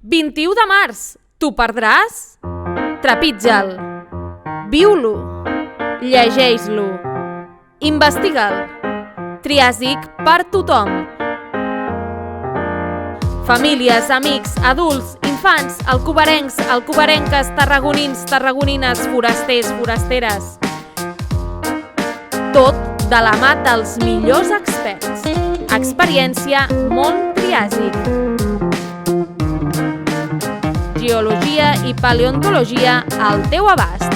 21 de març, t'ho perdràs? Trepitja'l, viu-lo, llegeix-lo, investiga'l. Triàsic per tothom. Famílies, amics, adults, infants, alcoverencs, alcoverenques, tarragonins, tarragonines, forasters, forasteres. Tot de la mà dels millors experts. Experiència Món Triàsic. Geologia i paleontologia al teu abast.